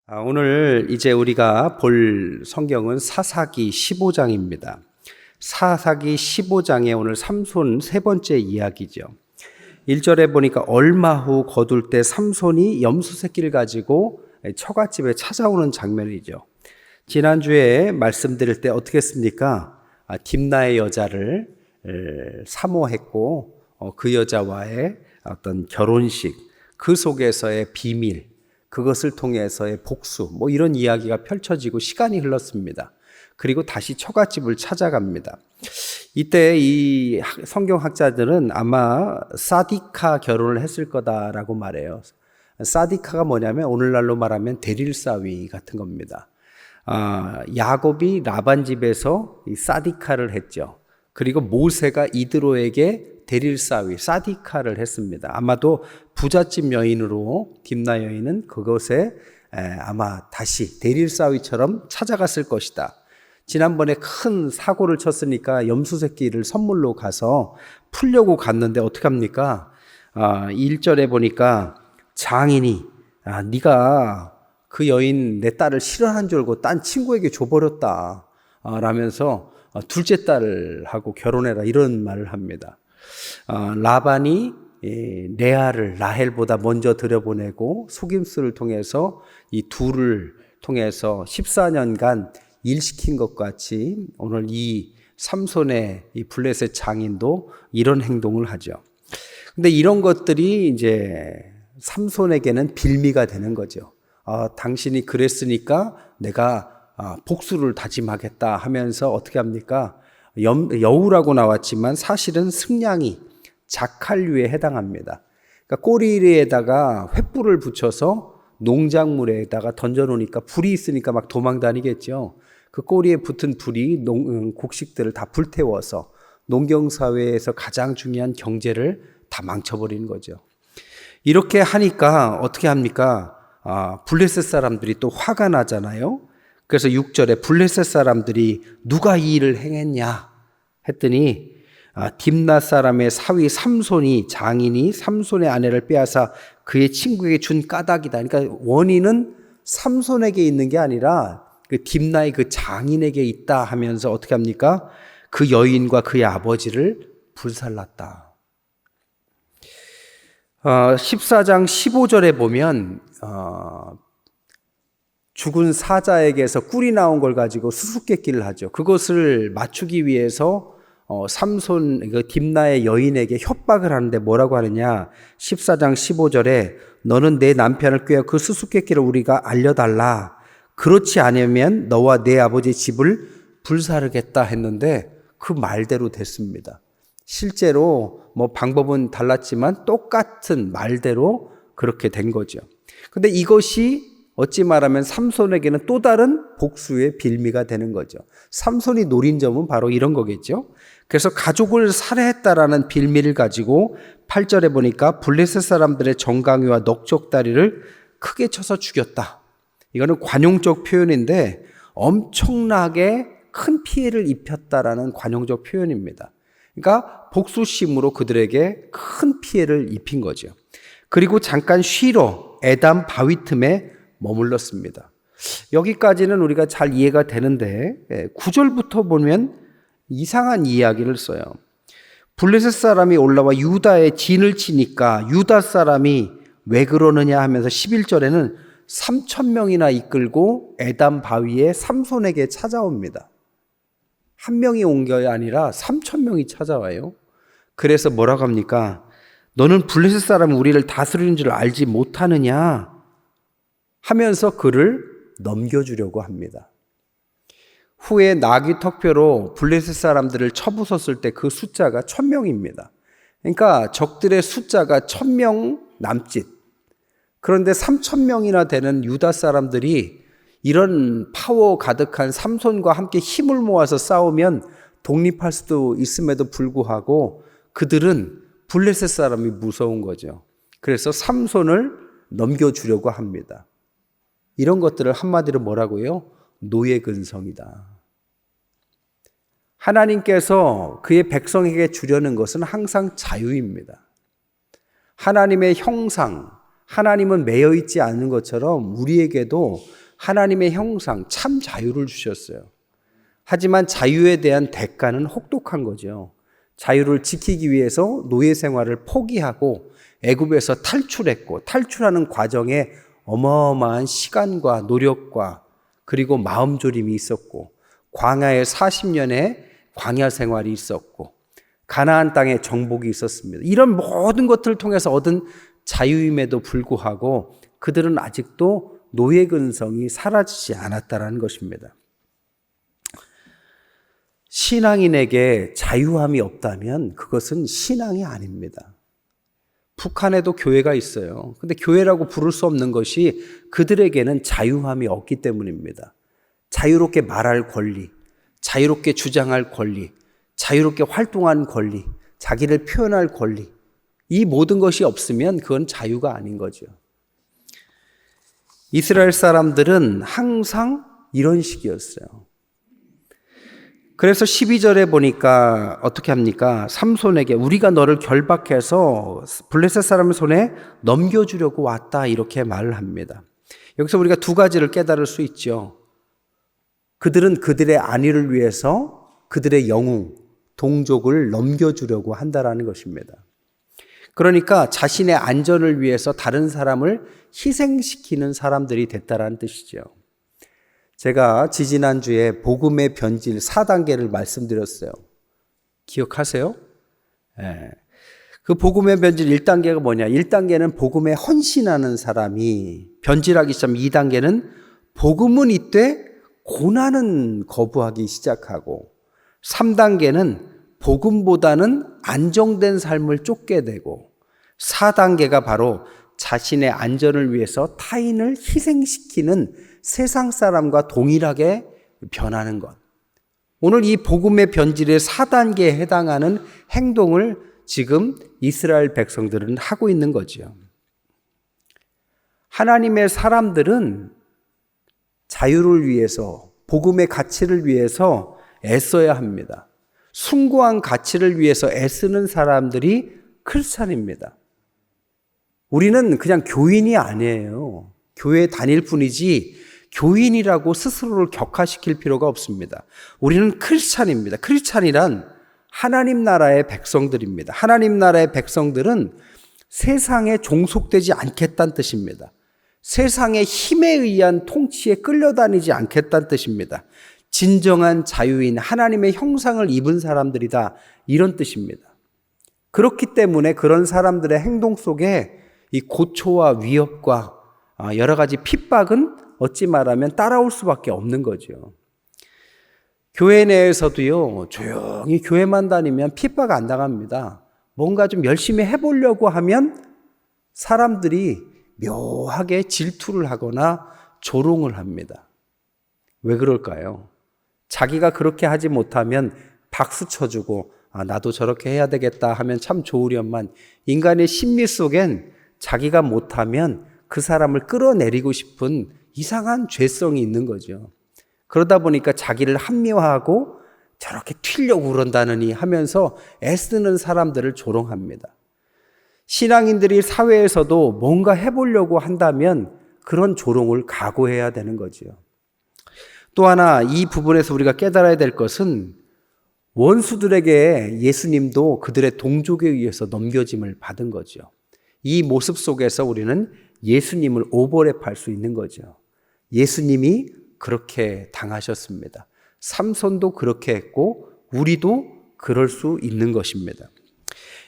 오늘 이제 우리가 볼 성경은 사사기 15장입니다. 사사기 15장에 오늘 삼손 세 번째 이야기죠. 1절에 보니까 얼마 후 거둘 때 삼손이 염소 새끼를 가지고 처갓집에 찾아오는 장면이죠. 지난주에 말씀드릴 때 어떻게 했습니까? 딥나의 여자를 사모했고 그 여자와의 어떤 결혼식, 그 속에서의 비밀, 그것을 통해서의 복수, 이런 이야기가 펼쳐지고 시간이 흘렀습니다. 그리고 다시 처갓집을 찾아갑니다. 이때 이 성경학자들은 아마 사디카 결혼을 했을 거다라고 말해요. 사디카가 뭐냐면 오늘날로 말하면 대릴사위 같은 겁니다. 야곱이 라반 집에서 이 사디카를 했죠. 그리고 모세가 이드로에게 대릴사위, 사디카를 했습니다. 아마도 부잣집 여인으로 딥나 여인은 그것에 아마 다시 대릴사위처럼 찾아갔을 것이다. 지난번에 큰 사고를 쳤으니까 염소 새끼를 선물로 가서 풀려고 갔는데 어떡합니까? 1절에 보니까 장인이 네가 그 여인 내 딸을 싫어하는 줄 알고 딴 친구에게 줘버렸다 라면서 둘째 딸하고 결혼해라 이런 말을 합니다. 라반이 레아를 라헬보다 먼저 들여보내고 속임수를 통해서 이 둘을 통해서 14년간 일시킨 것 같이 오늘 이 삼손의 이 블레셋 장인도 이런 행동을 하죠. 근데 이런 것들이 이제 삼손에게는 빌미가 되는 거죠. 당신이 그랬으니까 내가 복수를 다짐하겠다 하면서 어떻게 합니까? 여우라고 나왔지만 사실은 승냥이, 자칼류에 해당합니다. 그러니까 꼬리에다가 횃불을 붙여서 농작물에다가 던져놓으니까 불이 있으니까 막 도망 다니겠죠. 그 꼬리에 붙은 불이 곡식들을 다 불태워서 농경사회에서 가장 중요한 경제를 다 망쳐버리는 거죠. 이렇게 하니까 어떻게 합니까? 블레셋 사람들이 또 화가 나잖아요. 그래서 6절에 블레셋 사람들이 누가 이 일을 행했냐 했더니 딥나 사람의 사위 삼손이, 장인이 삼손의 아내를 빼앗아 그의 친구에게 준 까닭이다. 그러니까 원인은 삼손에게 있는 게 아니라 그 딥나의 그 장인에게 있다 하면서 어떻게 합니까? 그 여인과 그의 아버지를 불살랐다. 14장 15절에 보면 죽은 사자에게서 꿀이 나온 걸 가지고 수수께끼를 하죠. 그것을 맞추기 위해서 삼손, 딥나의 여인에게 협박을 하는데 뭐라고 하느냐? 14장 15절에 너는 내 남편을 꾀어 그 수수께끼를 우리가 알려달라. 그렇지 않으면 너와 내 아버지 집을 불사르겠다 했는데 그 말대로 됐습니다. 실제로 방법은 달랐지만 똑같은 말대로 그렇게 된 거죠. 근데 이것이 어찌 말하면 삼손에게는 또 다른 복수의 빌미가 되는 거죠. 삼손이 노린 점은 바로 이런 거겠죠. 그래서 가족을 살해했다라는 빌미를 가지고 8절에 보니까 블레셋 사람들의 정강이와 넉적다리를 크게 쳐서 죽였다. 이거는 관용적 표현인데 엄청나게 큰 피해를 입혔다라는 관용적 표현입니다. 그러니까 복수심으로 그들에게 큰 피해를 입힌 거죠. 그리고 잠깐 쉬러 에담 바위 틈에 머물렀습니다. 여기까지는 우리가 잘 이해가 되는데 9절부터 보면 이상한 이야기를 써요. 블레셋 사람이 올라와 유다의 진을 치니까 유다 사람이 왜 그러느냐 하면서 11절에는 3,000명이나 이끌고 에담 바위에 삼손에게 찾아옵니다. 한 명이 온 게 아니라 3,000명이 찾아와요. 그래서 뭐라고 합니까? 너는 블레셋 사람이 우리를 다스리는 줄 알지 못하느냐 하면서 그를 넘겨주려고 합니다. 후에 나귀 턱표로 블레셋 사람들을 쳐부쉈을 때 그 숫자가 1,000명입니다. 그러니까 적들의 숫자가 1,000명 남짓. 그런데 3,000명이나 되는 유다 사람들이 이런 파워 가득한 삼손과 함께 힘을 모아서 싸우면 독립할 수도 있음에도 불구하고 그들은 블레셋 사람이 무서운 거죠. 그래서 삼손을 넘겨주려고 합니다. 이런 것들을 한마디로 뭐라고요? 노예근성이다. 하나님께서 그의 백성에게 주려는 것은 항상 자유입니다. 하나님의 형상, 하나님은 매여 있지 않은 것처럼 우리에게도 하나님의 형상, 참 자유를 주셨어요. 하지만 자유에 대한 대가는 혹독한 거죠. 자유를 지키기 위해서 노예 생활을 포기하고 애굽에서 탈출했고, 탈출하는 과정에 어마어마한 시간과 노력과 그리고 마음졸임이 있었고, 광야에 40년의 광야 생활이 있었고, 가나안 땅에 정복이 있었습니다. 이런 모든 것들을 통해서 얻은 자유임에도 불구하고 그들은 아직도 노예 근성이 사라지지 않았다는 것입니다. 신앙인에게 자유함이 없다면 그것은 신앙이 아닙니다. 북한에도 교회가 있어요. 근데 교회라고 부를 수 없는 것이 그들에게는 자유함이 없기 때문입니다. 자유롭게 말할 권리, 자유롭게 주장할 권리, 자유롭게 활동하는 권리, 자기를 표현할 권리, 이 모든 것이 없으면 그건 자유가 아닌 거죠. 이스라엘 사람들은 항상 이런 식이었어요. 그래서 12절에 보니까 어떻게 합니까? 삼손에게 우리가 너를 결박해서 블레셋 사람의 손에 넘겨주려고 왔다, 이렇게 말을 합니다. 여기서 우리가 두 가지를 깨달을 수 있죠. 그들은 그들의 안위를 위해서 그들의 영웅, 동족을 넘겨주려고 한다라는 것입니다. 그러니까 자신의 안전을 위해서 다른 사람을 희생시키는 사람들이 됐다라는 뜻이죠. 제가 지지난주에 복음의 변질 4단계를 말씀드렸어요. 기억하세요? 네. 그 복음의 변질 1단계가 뭐냐? 1단계는 복음에 헌신하는 사람이 변질하기 시작하면 2단계는 복음은 있되 고난은 거부하기 시작하고 3단계는 복음보다는 안정된 삶을 쫓게 되고 4단계가 바로 자신의 안전을 위해서 타인을 희생시키는 세상 사람과 동일하게 변하는 것. 오늘 이 복음의 변질의 4단계에 해당하는 행동을 지금 이스라엘 백성들은 하고 있는 거죠. 하나님의 사람들은 자유를 위해서, 복음의 가치를 위해서 애써야 합니다. 숭고한 가치를 위해서 애쓰는 사람들이 크리스찬입니다. 우리는 그냥 교인이 아니에요. 교회에 다닐 뿐이지 교인이라고 스스로를 격화시킬 필요가 없습니다. 우리는 크리스찬입니다. 크리스찬이란 하나님 나라의 백성들입니다. 하나님 나라의 백성들은 세상에 종속되지 않겠다는 뜻입니다. 세상의 힘에 의한 통치에 끌려다니지 않겠다는 뜻입니다. 진정한 자유인 하나님의 형상을 입은 사람들이다, 이런 뜻입니다. 그렇기 때문에 그런 사람들의 행동 속에 이 고초와 위협과 여러 가지 핍박은 어찌 말하면 따라올 수밖에 없는 거죠. 교회 내에서도요, 조용히 교회만 다니면 핍박 안 당합니다. 뭔가 좀 열심히 해보려고 하면 사람들이 묘하게 질투를 하거나 조롱을 합니다. 왜 그럴까요? 자기가 그렇게 하지 못하면 박수 쳐주고 나도 저렇게 해야 되겠다 하면 참 좋으련만 인간의 심리 속엔 자기가 못하면 그 사람을 끌어내리고 싶은 이상한 죄성이 있는 거죠. 그러다 보니까 자기를 합리화하고 저렇게 튀려고 그런다느니 하면서 애쓰는 사람들을 조롱합니다. 신앙인들이 사회에서도 뭔가 해보려고 한다면 그런 조롱을 각오해야 되는 거죠. 또 하나 이 부분에서 우리가 깨달아야 될 것은 원수들에게 예수님도 그들의 동족에 의해서 넘겨짐을 받은 거죠. 이 모습 속에서 우리는 예수님을 오버랩할 수 있는 거죠. 예수님이 그렇게 당하셨습니다. 삼손도 그렇게 했고 우리도 그럴 수 있는 것입니다.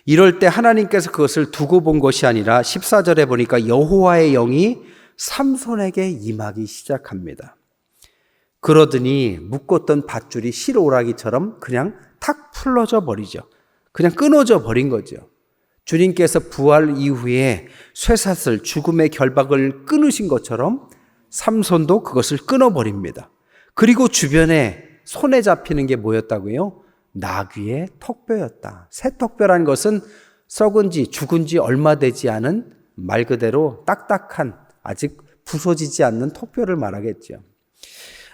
이럴 때 하나님께서 그것을 두고 본 것이 아니라 14절에 보니까 여호와의 영이 삼손에게 임하기 시작합니다. 그러더니 묶었던 밧줄이 실오라기처럼 그냥 탁 풀어져 버리죠. 그냥 끊어져 버린 거죠. 주님께서 부활 이후에 쇠사슬, 죽음의 결박을 끊으신 것처럼 삼손도 그것을 끊어버립니다. 그리고 주변에 손에 잡히는 게 뭐였다고요? 나귀의 턱뼈였다. 새 턱뼈라는 것은 썩은 지 죽은 지 얼마 되지 않은 말 그대로 딱딱한 아직 부서지지 않는 턱뼈를 말하겠죠.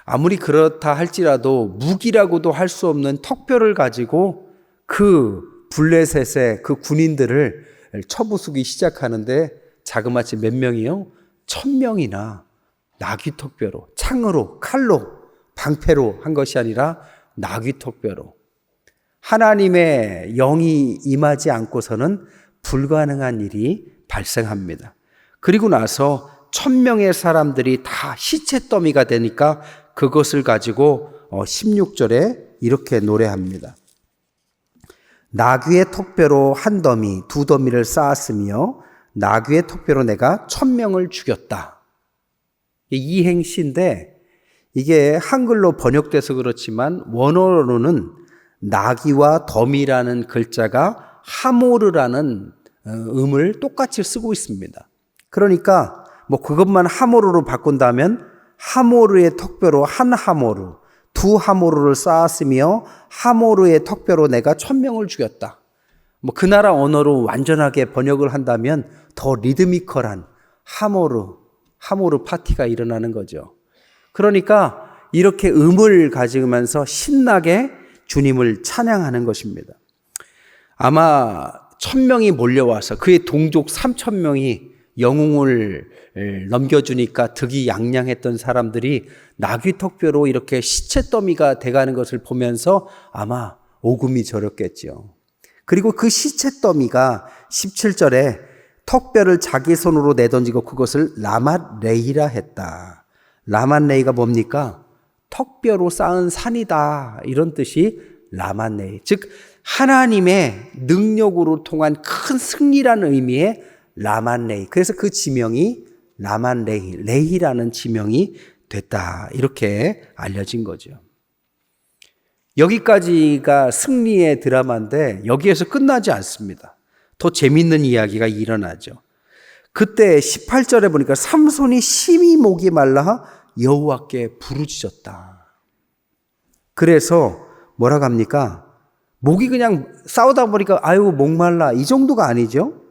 아무리 그렇다 할지라도 무기라고도 할 수 없는 턱뼈를 가지고 그 블레셋의 그 군인들을 쳐부수기 시작하는데 자그마치 몇 명이요? 1000명이나 나귀턱뼈로, 창으로, 칼로, 방패로 한 것이 아니라 나귀턱뼈로. 하나님의 영이 임하지 않고서는 불가능한 일이 발생합니다. 그리고 나서 1000명의 사람들이 다 시체 더미가 되니까 그것을 가지고 16절에 이렇게 노래합니다. 나귀의 턱뼈로 한 더미, 두 더미를 쌓았으며 나귀의 턱뼈로 내가 1000명을 죽였다. 이행시인데 이게 한글로 번역돼서 그렇지만 원어로는 나귀와 더미라는 글자가 하모르라는 음을 똑같이 쓰고 있습니다. 그러니까 그것만 하모르로 바꾼다면 하모르의 턱뼈로 한 하모르, 두 하모르를 쌓았으며 하모르의 턱뼈로 내가 1000명을 죽였다. 그 나라 언어로 완전하게 번역을 한다면 더 리드미컬한 하모르 파티가 일어나는 거죠. 그러니까 이렇게 음을 가지면서 신나게 주님을 찬양하는 것입니다. 아마 1000명이 몰려와서 그의 동족 3000명이 영웅을 넘겨주니까 득이 양양했던 사람들이 나귀 턱뼈로 이렇게 시체 더미가 돼가는 것을 보면서 아마 오금이 저렸겠죠. 그리고 그 시체 더미가 17절에 턱뼈를 자기 손으로 내던지고 그것을 라맛레이라 했다. 라맛레이가 뭡니까? 턱뼈로 쌓은 산이다. 이런 뜻이 라맛레이. 즉 하나님의 능력으로 통한 큰 승리라는 의미의 라만레이. 그래서 그 지명이 라만레이, 레이라는 지명이 됐다. 이렇게 알려진 거죠. 여기까지가 승리의 드라마인데 여기에서 끝나지 않습니다. 더 재밌는 이야기가 일어나죠. 그때 18절에 보니까 삼손이 심히 목이 말라 여호와께 부르짖었다. 그래서 뭐라고 합니까? 목이 그냥 싸우다 보니까 아유 목말라 이 정도가 아니죠.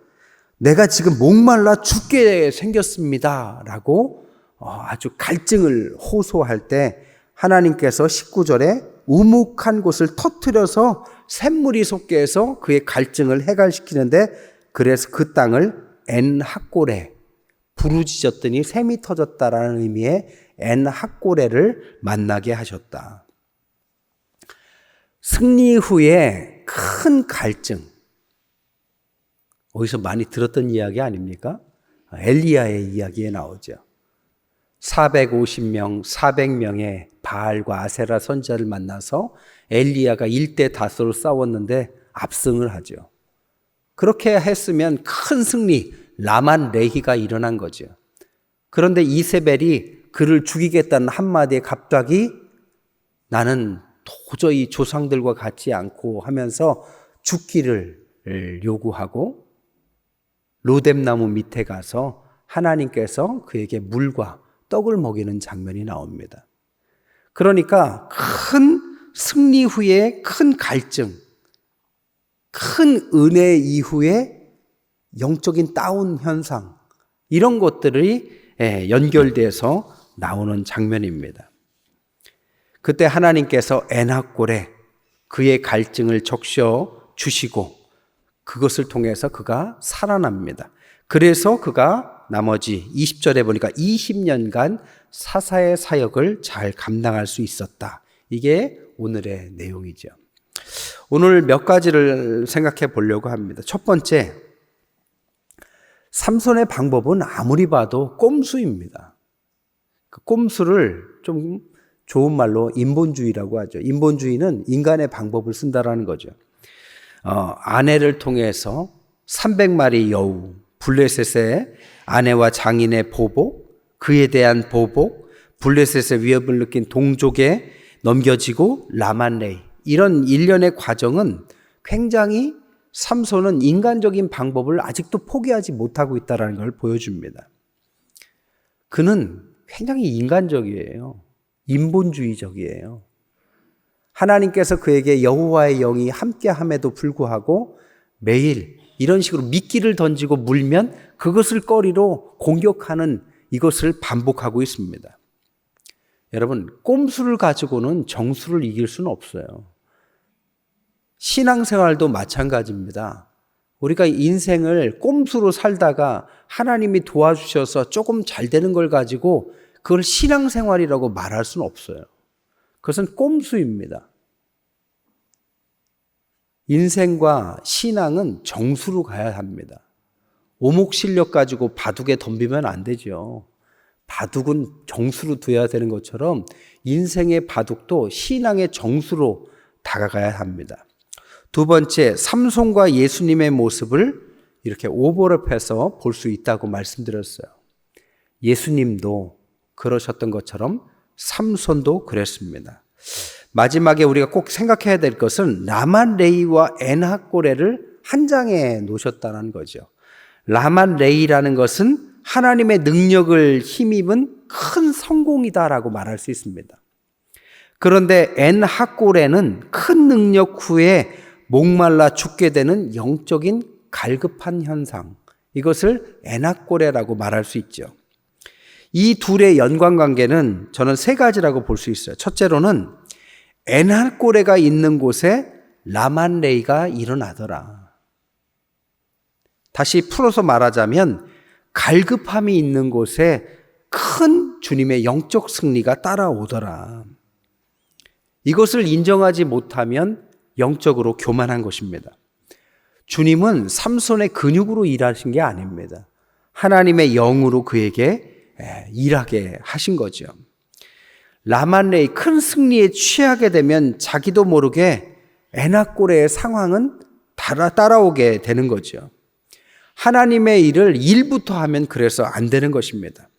내가 지금 목말라 죽게 생겼습니다 라고 아주 갈증을 호소할 때 하나님께서 19절에 우묵한 곳을 터뜨려서 샘물이 솟게 해서 그의 갈증을 해갈시키는데 그래서 그 땅을 엔학고레 부르짖었더니 샘이 터졌다라는 의미의 엔학고레를 만나게 하셨다. 승리 후에 큰 갈증, 어디서 많이 들었던 이야기 아닙니까? 엘리야의 이야기에 나오죠. 450명, 400명의 바알과 아세라 선지자를 만나서 엘리야가 1대 다수로 싸웠는데 압승을 하죠. 그렇게 했으면 큰 승리, 라만 레히가 일어난 거죠. 그런데 이세벨이 그를 죽이겠다는 한마디에 갑자기 나는 도저히 조상들과 같지 않고 하면서 죽기를 요구하고 로뎀나무 밑에 가서 하나님께서 그에게 물과 떡을 먹이는 장면이 나옵니다. 그러니까 큰 승리 후에 큰 갈증, 큰 은혜 이후에 영적인 다운 현상, 이런 것들이 연결돼서 나오는 장면입니다. 그때 하나님께서 엔학골에 그의 갈증을 적셔 주시고 그것을 통해서 그가 살아납니다. 그래서 그가 나머지 20절에 보니까 20년간 사사의 사역을 잘 감당할 수 있었다. 이게 오늘의 내용이죠. 오늘 몇 가지를 생각해 보려고 합니다. 첫 번째, 삼손의 방법은 아무리 봐도 꼼수입니다. 그 꼼수를 좀 좋은 말로 인본주의라고 하죠. 인본주의는 인간의 방법을 쓴다라는 거죠. 아내를 통해서 300마리 여우, 블레셋의 아내와 장인의 보복, 그에 대한 보복, 블레셋의 위협을 느낀 동족에 넘겨지고 라만레이, 이런 일련의 과정은 굉장히 삼손은 인간적인 방법을 아직도 포기하지 못하고 있다는 걸 보여줍니다. 그는 굉장히 인간적이에요. 인본주의적이에요. 하나님께서 그에게 여호와의 영이 함께함에도 불구하고 매일 이런 식으로 미끼를 던지고 물면 그것을 거리로 공격하는 이것을 반복하고 있습니다. 여러분, 꼼수를 가지고는 정수를 이길 수는 없어요. 신앙생활도 마찬가지입니다. 우리가 인생을 꼼수로 살다가 하나님이 도와주셔서 조금 잘 되는 걸 가지고 그걸 신앙생활이라고 말할 수는 없어요. 그것은 꼼수입니다. 인생과 신앙은 정수로 가야 합니다. 오목실력 가지고 바둑에 덤비면 안 되죠. 바둑은 정수로 둬야 되는 것처럼 인생의 바둑도 신앙의 정수로 다가가야 합니다. 두 번째, 삼손과 예수님의 모습을 이렇게 오버랩해서 볼 수 있다고 말씀드렸어요. 예수님도 그러셨던 것처럼 삼손도 그랬습니다. 마지막에 우리가 꼭 생각해야 될 것은 라만레이와 엔하꼬레를 한 장에 놓으셨다는 거죠. 라만레이라는 것은 하나님의 능력을 힘입은 큰 성공이다라고 말할 수 있습니다. 그런데 엔하꼬레는 큰 능력 후에 목말라 죽게 되는 영적인 갈급한 현상, 이것을 엔하꼬레라고 말할 수 있죠. 이 둘의 연관관계는 저는 세 가지라고 볼 수 있어요. 첫째로는 엔하꼬레가 있는 곳에 라만레이가 일어나더라. 다시 풀어서 말하자면 갈급함이 있는 곳에 큰 주님의 영적 승리가 따라오더라. 이것을 인정하지 못하면 영적으로 교만한 것입니다. 주님은 삼손의 근육으로 일하신 게 아닙니다. 하나님의 영으로 그에게 일하게 하신 거죠. 라만레이 큰 승리에 취하게 되면 자기도 모르게 엔하꼬레의 상황은 따라오게 되는 거죠. 하나님의 일을 일부터 하면 그래서 안 되는 것입니다.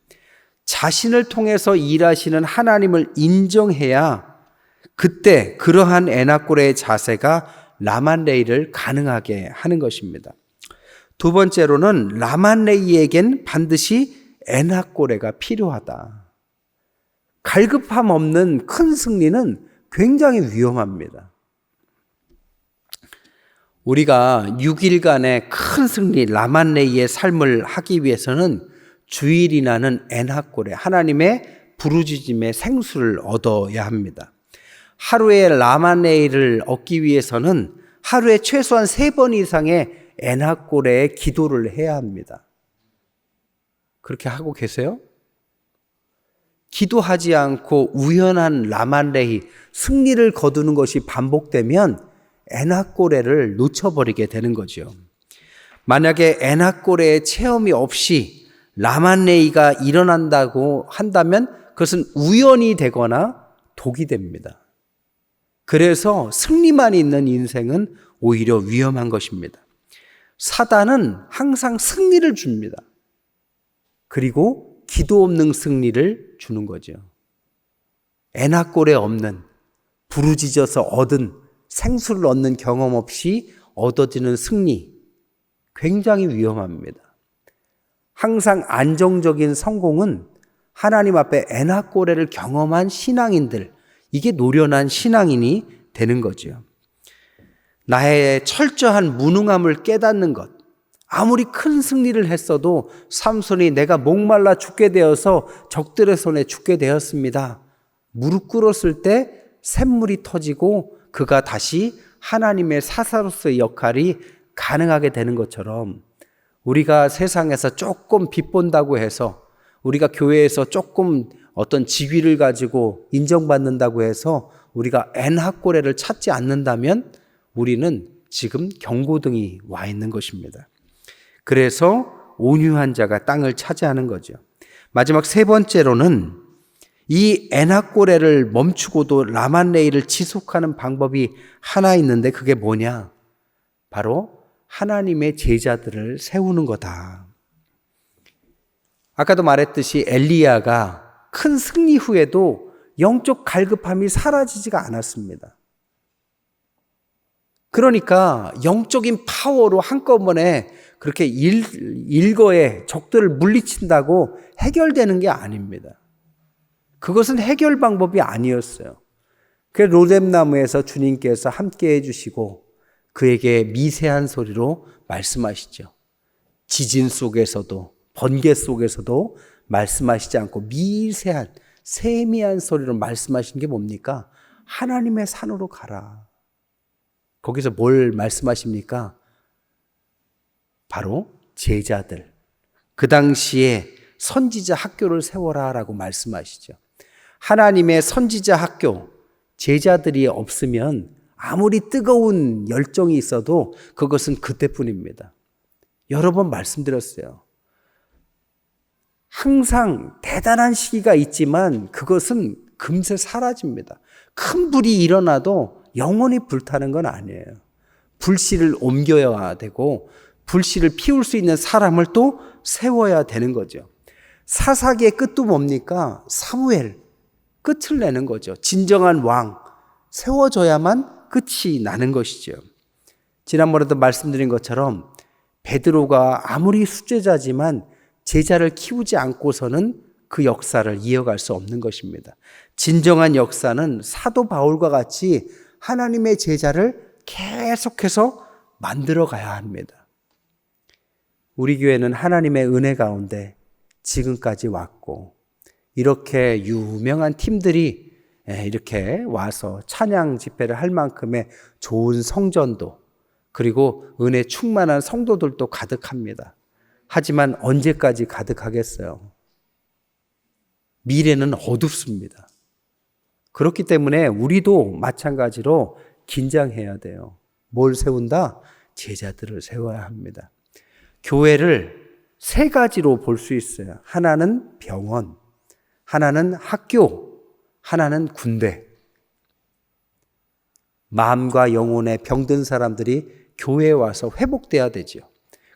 자신을 통해서 일하시는 하나님을 인정해야 그때 그러한 엔하꼬레의 자세가 라만레이를 가능하게 하는 것입니다. 두 번째로는 라만레이에겐 반드시 엔하꼬레가 필요하다. 갈급함 없는 큰 승리는 굉장히 위험합니다. 우리가 6일간의 큰 승리, 라만레이의 삶을 하기 위해서는 주일이 나는 엔하꼬레, 하나님의 부르짖음의 생수를 얻어야 합니다. 하루에 라만레이를 얻기 위해서는 하루에 최소한 3번 이상의 엔하꼬레의 기도를 해야 합니다. 그렇게 하고 계세요? 기도하지 않고 우연한 라만레이, 승리를 거두는 것이 반복되면 엔하꼬레를 놓쳐버리게 되는 거죠. 만약에 엔하꼬레의 체험이 없이 라만레이가 일어난다고 한다면 그것은 우연이 되거나 독이 됩니다. 그래서 승리만 있는 인생은 오히려 위험한 것입니다. 사단은 항상 승리를 줍니다. 그리고 기도 없는 승리를 주는 거죠. 엔하꼬레 없는, 부르짖어서 얻은 생수를 얻는 경험 없이 얻어지는 승리, 굉장히 위험합니다. 항상 안정적인 성공은 하나님 앞에 엔하꼬레를 경험한 신앙인들, 이게 노련한 신앙인이 되는 거죠. 나의 철저한 무능함을 깨닫는 것, 아무리 큰 승리를 했어도 삼손이 내가 목말라 죽게 되어서 적들의 손에 죽게 되었습니다. 무릎 꿇었을 때 샘물이 터지고 그가 다시 하나님의 사사로서의 역할이 가능하게 되는 것처럼 우리가 세상에서 조금 빚본다고 해서 우리가 교회에서 조금 어떤 직위를 가지고 인정받는다고 해서 우리가 엔하꼬레를 찾지 않는다면 우리는 지금 경고등이 와 있는 것입니다. 그래서 온유한 자가 땅을 차지하는 거죠. 마지막 세 번째로는 이 엔하꼬레를 멈추고도 라만레이를 지속하는 방법이 하나 있는데 그게 뭐냐? 바로 하나님의 제자들을 세우는 거다. 아까도 말했듯이 엘리야가 큰 승리 후에도 영적 갈급함이 사라지지가 않았습니다. 그러니까 영적인 파워로 한꺼번에 그렇게 일거에 적들을 물리친다고 해결되는 게 아닙니다. 그것은 해결 방법이 아니었어요. 그 로뎀나무에서 주님께서 함께 해주시고 그에게 미세한 소리로 말씀하시죠. 지진 속에서도 번개 속에서도 말씀하시지 않고 미세한 세미한 소리로 말씀하신 게 뭡니까? 하나님의 산으로 가라. 거기서 뭘 말씀하십니까? 바로 제자들. 그 당시에 선지자 학교를 세워라라고 말씀하시죠. 하나님의 선지자 학교, 제자들이 없으면 아무리 뜨거운 열정이 있어도 그것은 그때뿐입니다. 여러 번 말씀드렸어요. 항상 대단한 시기가 있지만 그것은 금세 사라집니다. 큰 불이 일어나도 영원히 불타는 건 아니에요. 불씨를 옮겨야 되고 불씨를 피울 수 있는 사람을 또 세워야 되는 거죠. 사사기의 끝도 뭡니까? 사무엘, 끝을 내는 거죠. 진정한 왕, 세워져야만 끝이 나는 것이죠. 지난번에도 말씀드린 것처럼 베드로가 아무리 수제자지만 제자를 키우지 않고서는 그 역사를 이어갈 수 없는 것입니다. 진정한 역사는 사도 바울과 같이 하나님의 제자를 계속해서 만들어 가야 합니다. 우리 교회는 하나님의 은혜 가운데 지금까지 왔고 이렇게 유명한 팀들이 이렇게 와서 찬양 집회를 할 만큼의 좋은 성전도 그리고 은혜 충만한 성도들도 가득합니다. 하지만 언제까지 가득하겠어요? 미래는 어둡습니다. 그렇기 때문에 우리도 마찬가지로 긴장해야 돼요. 뭘 세운다? 제자들을 세워야 합니다. 교회를 세 가지로 볼 수 있어요. 하나는 병원, 하나는 학교, 하나는 군대. 마음과 영혼에 병든 사람들이 교회에 와서 회복돼야 되죠.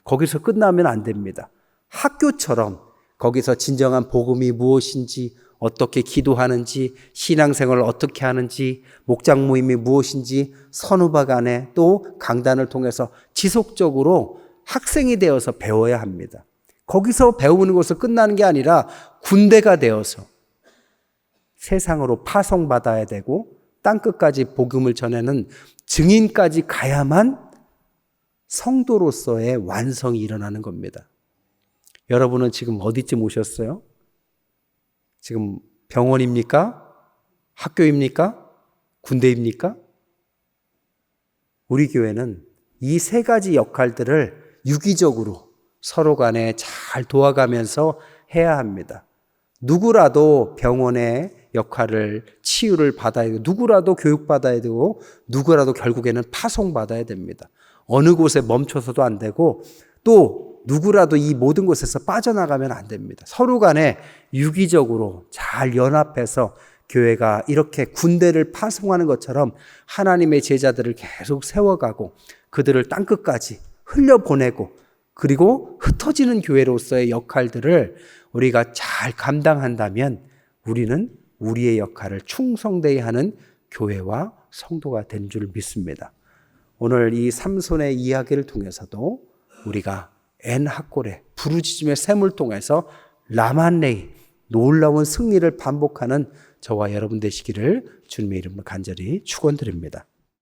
거기서 끝나면 안 됩니다. 학교처럼 거기서 진정한 복음이 무엇인지, 어떻게 기도하는지, 신앙생활을 어떻게 하는지, 목장 모임이 무엇인지 선후박 안에 또 강단을 통해서 지속적으로 학생이 되어서 배워야 합니다. 거기서 배우는 것으로 끝나는 게 아니라 군대가 되어서 세상으로 파송받아야 되고 땅끝까지 복음을 전하는 증인까지 가야만 성도로서의 완성이 일어나는 겁니다. 여러분은 지금 어디쯤 오셨어요? 지금 병원입니까? 학교입니까? 군대입니까? 우리 교회는 이 세 가지 역할들을 유기적으로 서로 간에 잘 도와가면서 해야 합니다. 누구라도 병원의 역할을, 치유를 받아야 되고, 누구라도 교육받아야 되고, 누구라도 결국에는 파송받아야 됩니다. 어느 곳에 멈춰서도 안 되고, 또 누구라도 이 모든 곳에서 빠져나가면 안 됩니다. 서로 간에 유기적으로 잘 연합해서 교회가 이렇게 군대를 파송하는 것처럼 하나님의 제자들을 계속 세워가고 그들을 땅끝까지 흘려보내고 그리고 흩어지는 교회로서의 역할들을 우리가 잘 감당한다면 우리는 우리의 역할을 충성되이 하는 교회와 성도가 된 줄 믿습니다. 오늘 이 삼손의 이야기를 통해서도 우리가 엔하골의 부르짖음의 샘을 통해서 라만레이 놀라운 승리를 반복하는 저와 여러분 되시기를 주님의 이름으로 간절히 축원드립니다.